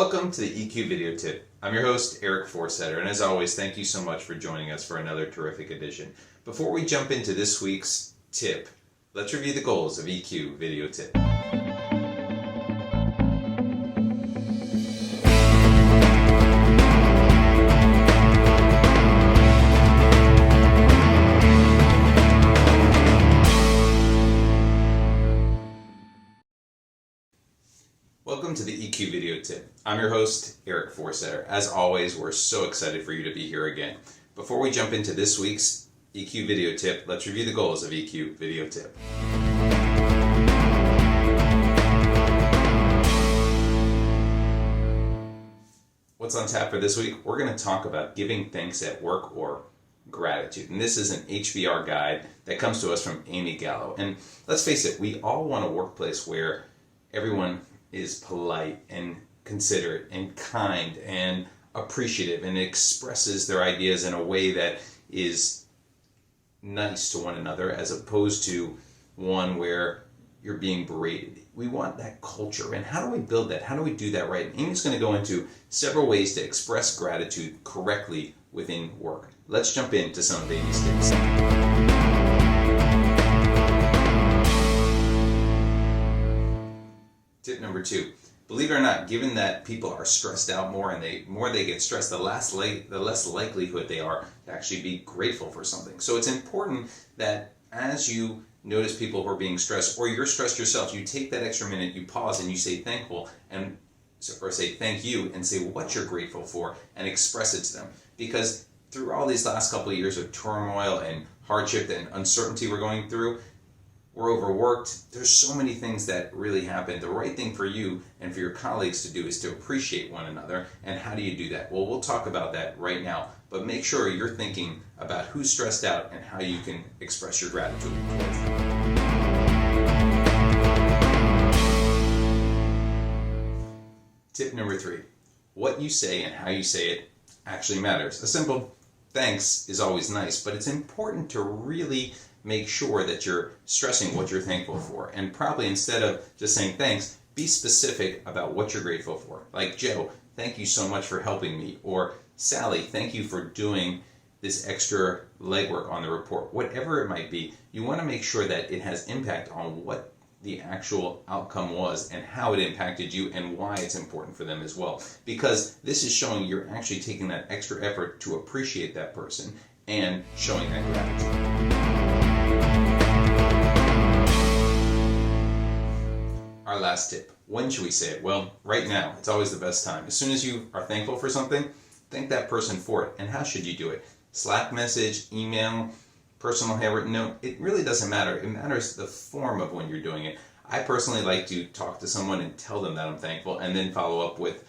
Welcome to the EQ Video Tip. I'm your host, Eric Forsetter, and as always, thank you so much for joining us for another terrific edition. Before we jump into this week's tip, let's review the goals of EQ Video Tip. Welcome to the EQ Video Tip. I'm your host, Eric Forsetter. As always, we're so excited for you to be here again. Before we jump into this week's EQ Video Tip, let's review the goals of EQ Video Tip. What's on tap for this week? We're going to talk about giving thanks at work or gratitude. And this is an HBR guide that comes to us from Amy Gallo. And let's face it, we all want a workplace where everyone is polite and considerate and kind and appreciative and expresses their ideas in a way that is nice to one another, as opposed to one where you're being berated. We want that culture. And how do we build that? How do we do that right? And Amy's going to go into several ways to express gratitude correctly within work. Let's jump into some of Amy's tips. Tip number 2, believe it or not, given that people are stressed out more and the more they get stressed, the less likelihood they are to actually be grateful for something. So it's important that as you notice people who are being stressed, or you're stressed yourself, you take that extra minute, you pause and you say thankful, or say thank you, and say what you're grateful for and express it to them. Because through all these last couple of years of turmoil and hardship and uncertainty we're going through, we're overworked. There's so many things that really happen. The right thing for you and for your colleagues to do is to appreciate one another. And how do you do that? Well, we'll talk about that right now. But make sure you're thinking about who's stressed out and how you can express your gratitude towards them. Tip number 3, what you say and how you say it actually matters. A simple thanks is always nice, but it's important to really make sure that you're stressing what you're thankful for. And probably instead of just saying thanks, be specific about what you're grateful for. Like, Joe, thank you so much for helping me. Or Sally, thank you for doing this extra legwork on the report. Whatever it might be, you want to make sure that it has impact on what the actual outcome was and how it impacted you and why it's important for them as well. Because this is showing you're actually taking that extra effort to appreciate that person and showing that gratitude. Our last tip, when should we say it? Well, right now. It's always the best time. As soon as you are thankful for something, thank that person for it. And how should you do it? Slack message, email, personal handwritten note, it really doesn't matter. It matters the form of when you're doing it. I personally like to talk to someone and tell them that I'm thankful, and then follow up with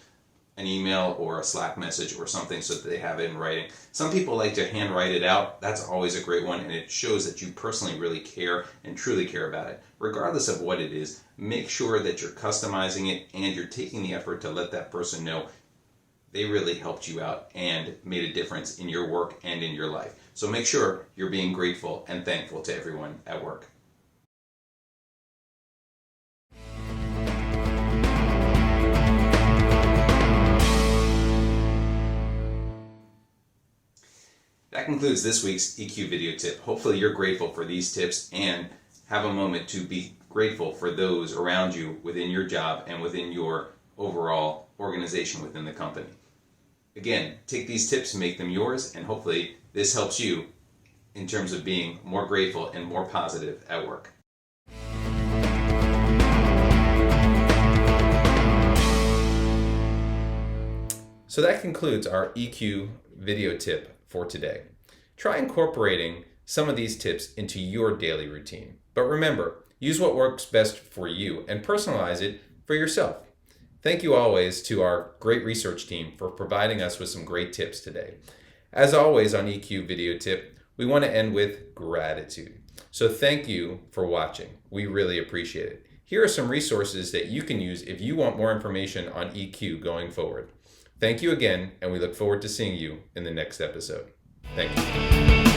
an email or a Slack message or something so that they have it in writing. Some people like to handwrite it out. That's always a great one, and it shows that you personally really care and truly care about it. Regardless of what it is, make sure that you're customizing it and you're taking the effort to let that person know they really helped you out and made a difference in your work and in your life. So make sure you're being grateful and thankful to everyone at work. That concludes this week's EQ Video Tip. Hopefully you're grateful for these tips and have a moment to be grateful for those around you within your job and within your overall organization within the company. Again, take these tips and make them yours, and hopefully this helps you in terms of being more grateful and more positive at work. So that concludes our EQ Video Tip for today. Try incorporating some of these tips into your daily routine. But remember, use what works best for you and personalize it for yourself. Thank you always to our great research team for providing us with some great tips today. As always on EQ Video Tip, we want to end with gratitude. So thank you for watching. We really appreciate it. Here are some resources that you can use if you want more information on EQ going forward. Thank you again, and we look forward to seeing you in the next episode. Thank you.